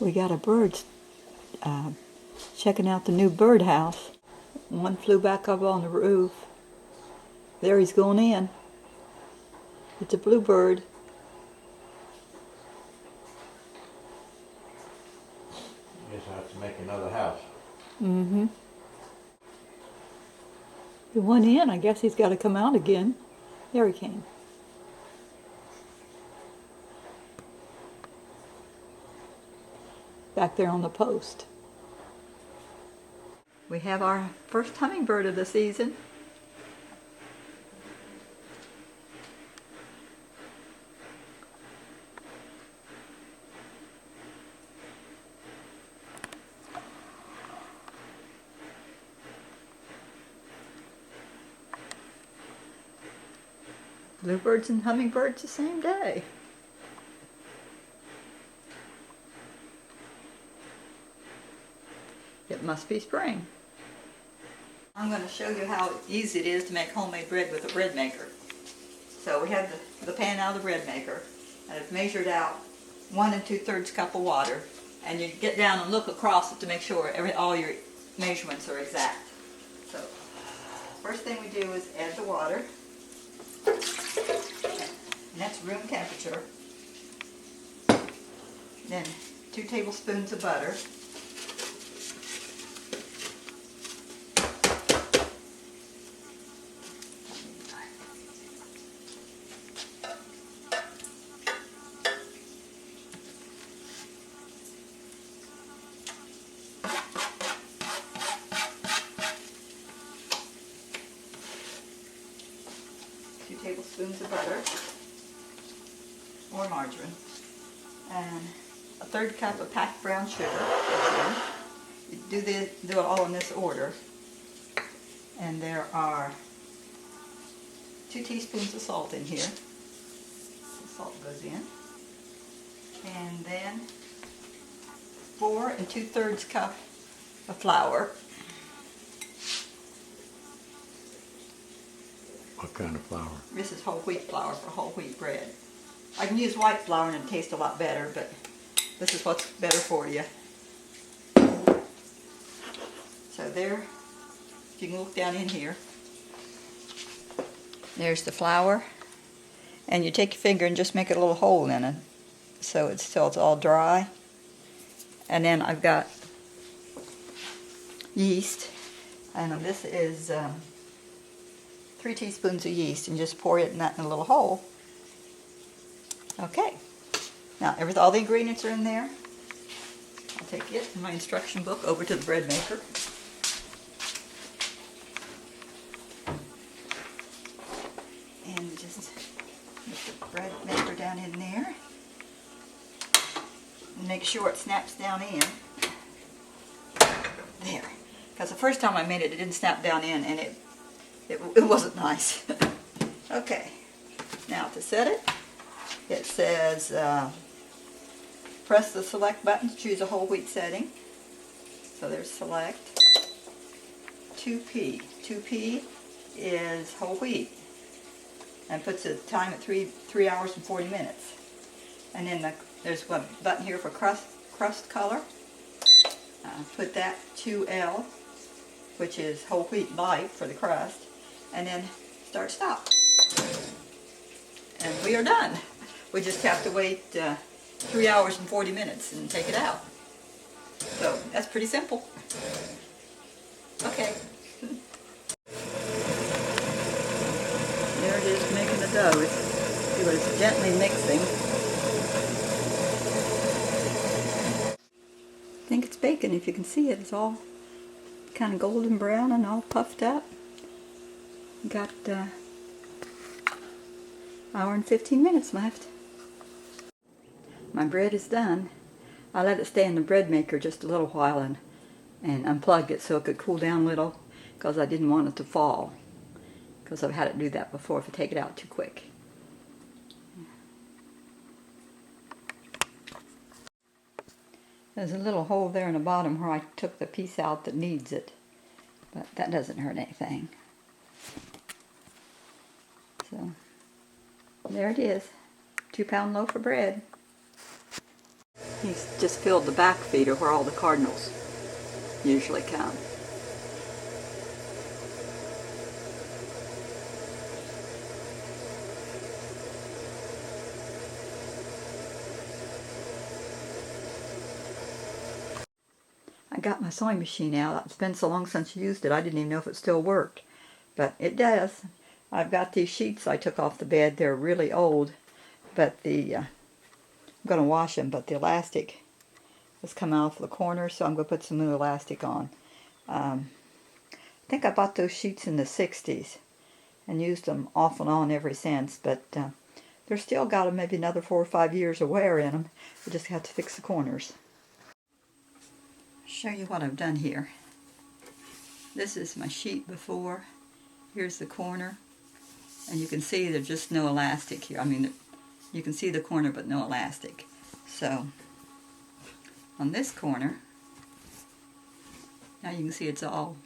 We got a bird checking out the new birdhouse. One flew back up on the roof. There he's going in. It's a bluebird. I guess I have to make another house. Mm-hmm. He went in. I guess he's got to come out again. There he came. Back there on the post. We have our first hummingbird of the season. Bluebirds and hummingbirds the same day. It must be spring. I'm going to show you how easy it is to make homemade bread with a bread maker. So we have the pan out of the bread maker, and I've measured out 1 2/3 cup of water, and you get down and look across it to make sure all your measurements are exact. So first thing we do is add the water, and that's room temperature. Then 2 tablespoons of butter. 2 tablespoons of butter or margarine, and 1/3 cup of packed brown sugar. You do it all in this order, and there are 2 teaspoons of salt in here. The salt goes in, and then 4 2/3 cup of flour. What kind of flour? This is whole wheat flour for whole wheat bread. I can use white flour and it tastes a lot better, but this is what's better for you. So there, if you can look down in here, there's the flour, and you take your finger and just make a little hole in it so it's all dry. And then I've got yeast, and this is 3 teaspoons of yeast, and just pour it in a little hole. Okay, now all the ingredients are in there. I'll take it in my instruction book over to the bread maker. And just put the bread maker down in there. And make sure it snaps down in. There. Because the first time I made it, it didn't snap down in, and it wasn't nice. Okay, now to set it, it says press the select button to choose a whole wheat setting. So there's select. 2P. 2P is whole wheat, and puts the time at 3 hours and 40 minutes. And then there's a button here for crust color. Put that 2L, which is whole wheat light for the crust. And then start stop. And we are done. We just have to wait 3 hours and 40 minutes and take it out. So that's pretty simple. Okay. There it is, making the dough. It was gently mixing. I think it's bacon. If you can see it, it's all kind of golden brown and all puffed up. Got hour and 15 minutes left. My bread is done. I let it stay in the bread maker just a little while and unplugged it so it could cool down a little, because I didn't want it to fall, because I've had it do that before if I take it out too quick. There's a little hole there in the bottom where I took the piece out that needs it, but that doesn't hurt anything. So there it is, 2-pound loaf of bread. He's just filled the back feeder where all the cardinals usually come. I got my sewing machine out. It's been so long since I used it, I didn't even know if it still worked. But it does. I've got these sheets I took off the bed. They're really old, but I'm going to wash them, but the elastic has come out of the corner, so I'm going to put some new elastic on. I think I bought those sheets in the 60s and used them off and on ever since, but they're still got maybe another 4 or 5 years of wear in them. I just have to fix the corners. Show you what I've done here. This is my sheet before. Here's the corner, and you can see there's just no elastic here. I mean, you can see the corner but no elastic. So on this corner, now you can see it's all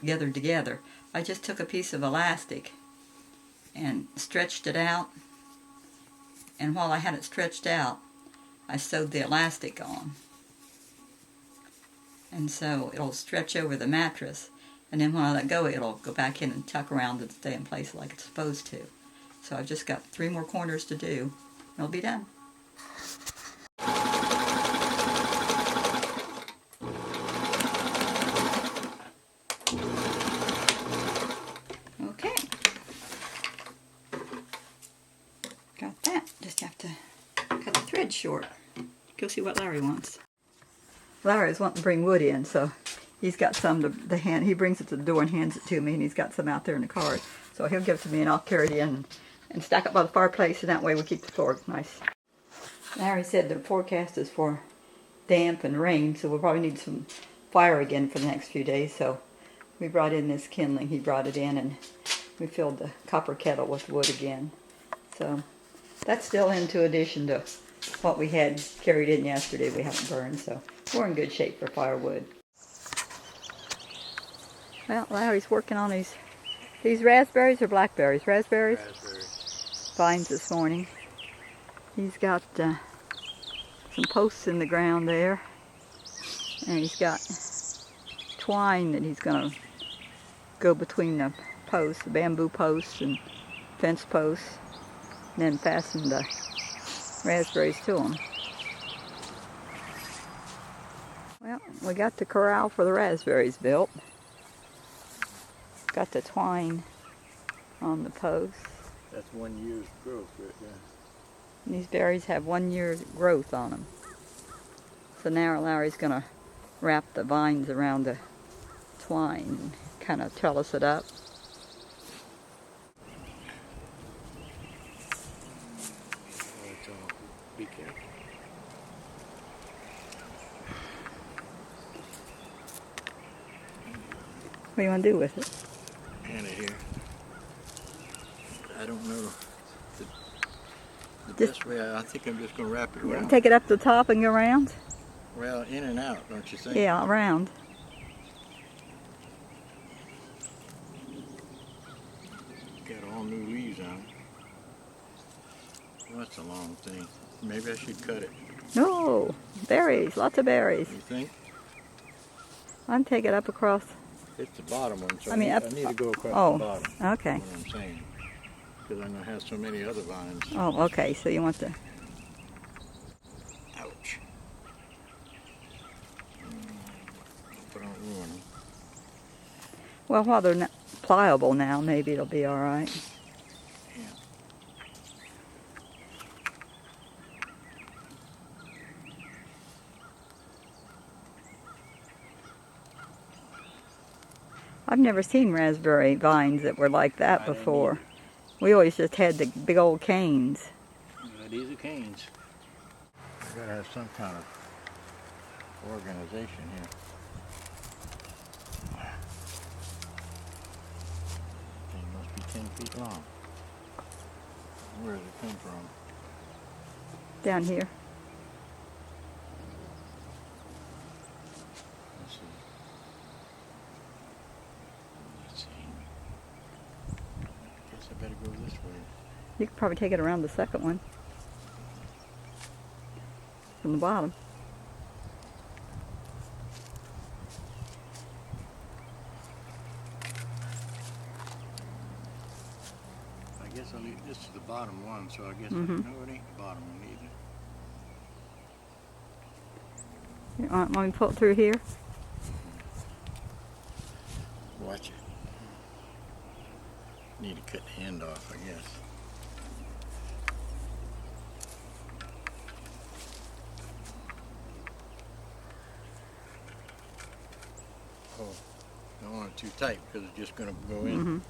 gathered together. I just took a piece of elastic and stretched it out, and while I had it stretched out, I sewed the elastic on. And so it'll stretch over the mattress, and then when I let go, it'll go back in and tuck around and stay in place like it's supposed to. So I've just got 3 more corners to do, and it'll be done. Okay. Got that. Just have to cut the thread short. Go see what Larry wants. Larry's wanting to bring wood in, so he's got some to hand. He brings it to the door and hands it to me, and he's got some out there in the car. So he'll give it to me, and I'll carry it in and stack it by the fireplace, and that way we keep the floor nice. Larry said the forecast is for damp and rain, so we'll probably need some fire again for the next few days. So we brought in this kindling. He brought it in, and we filled the copper kettle with wood again. So that's still into addition to what we had carried in yesterday. We haven't burned, so we're in good shape for firewood. Well, Larry's working on these raspberries or blackberries? Raspberries? Raspberries. Vines this morning. He's got some posts in the ground there, and he's got twine that he's going to go between the posts, the bamboo posts and fence posts, and then fasten the raspberries to them. Well, we got the corral for the raspberries built. Got the twine on the post. That's 1 year's growth right there. And these berries have 1 year's growth on them. So now Larry's going to wrap the vines around the twine and kind of trellis it up. Be careful. What do you want to do with it? Kind of here. I don't know. The best way, I think I'm just going to wrap it around. Take it up the top and go around? Well, in and out, don't you think? Yeah, around. Got all new leaves on it. Well, that's a long thing. Maybe I should cut it. No, berries, lots of berries. You think? I'll take it up across. It's the bottom one, so I mean, I need to go across the bottom. Okay. That's what I'm saying. Because I'm going to have so many other vines. Oh, okay, so you want to... Ouch. But I don't ruin them. Well, while they're not pliable now, maybe it'll be all right. Yeah. I've never seen raspberry vines that were like that before. We always just had the big old canes. Yeah, these are canes. I've got to have some kind of organization here. Thing must be 10 feet long. Where does it come from? Down here. Let's see. Let's see. I guess I better go this way. You could probably take it around the second one. from the bottom. I guess I'll leave this to the bottom one, so I guess no, it ain't the bottom one either. You want me to pull it through here? Watch it. Need to cut the end off, I guess. Oh, don't want it too tight because it's just going to go in.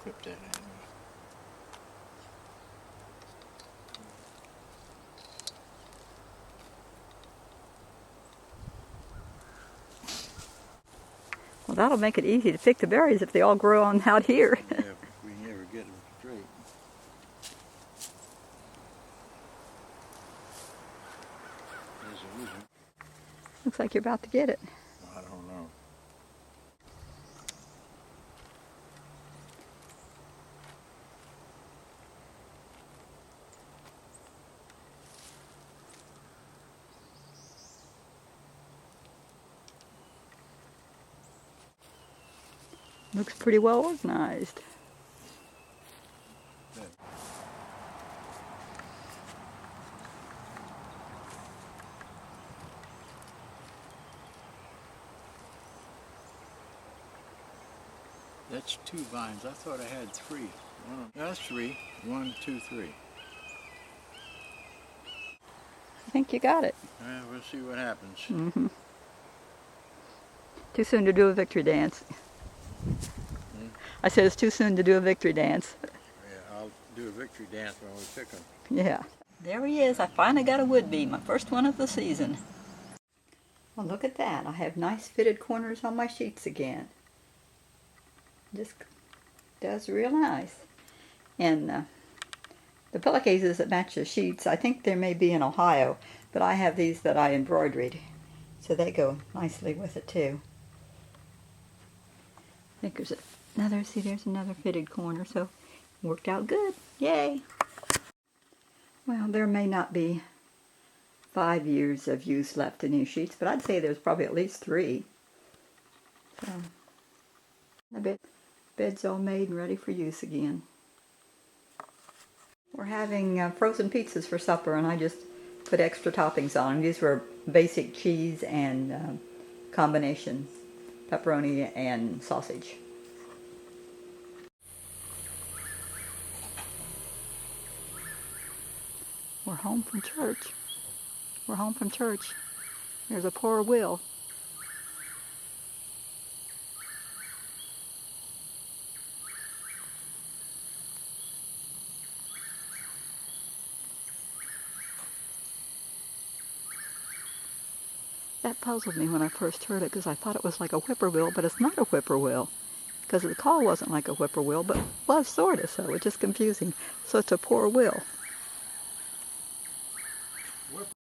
Clip that in. Well, that'll make it easy to pick the berries if they all grow on out here. Yeah, if we never get them straight. There's a reason. Looks like you're about to get it. I don't know. Looks pretty well organized. Good. That's 2 vines. I thought I had 3. That's 3. 1, 2, 3. I think you got it. We'll see what happens. Too soon to do a victory dance. I said it's too soon to do a victory dance. Yeah, I'll do a victory dance when we pick them. Yeah. There he is. I finally got a wood bee, my first one of the season. Well, look at that. I have nice fitted corners on my sheets again. Just does real nice. And the pillowcases that match the sheets, I think there may be in Ohio, but I have these that I embroidered. So they go nicely with it too. I think there's another, see there's another fitted corner, so it worked out good. Yay! Well, there may not be 5 years of use left in these sheets, but I'd say there's probably at least 3. So, the bed's all made and ready for use again. We're having frozen pizzas for supper, and I just put extra toppings on them. These were basic cheese and combination pepperoni and sausage. We're home from church. We're home from church. There's a Poorwill. That puzzled me when I first heard it because I thought it was like a whippoorwill, but it's not a whippoorwill. Because the call wasn't like a whippoorwill, but was sort of, so it's just confusing. So it's a Poorwill.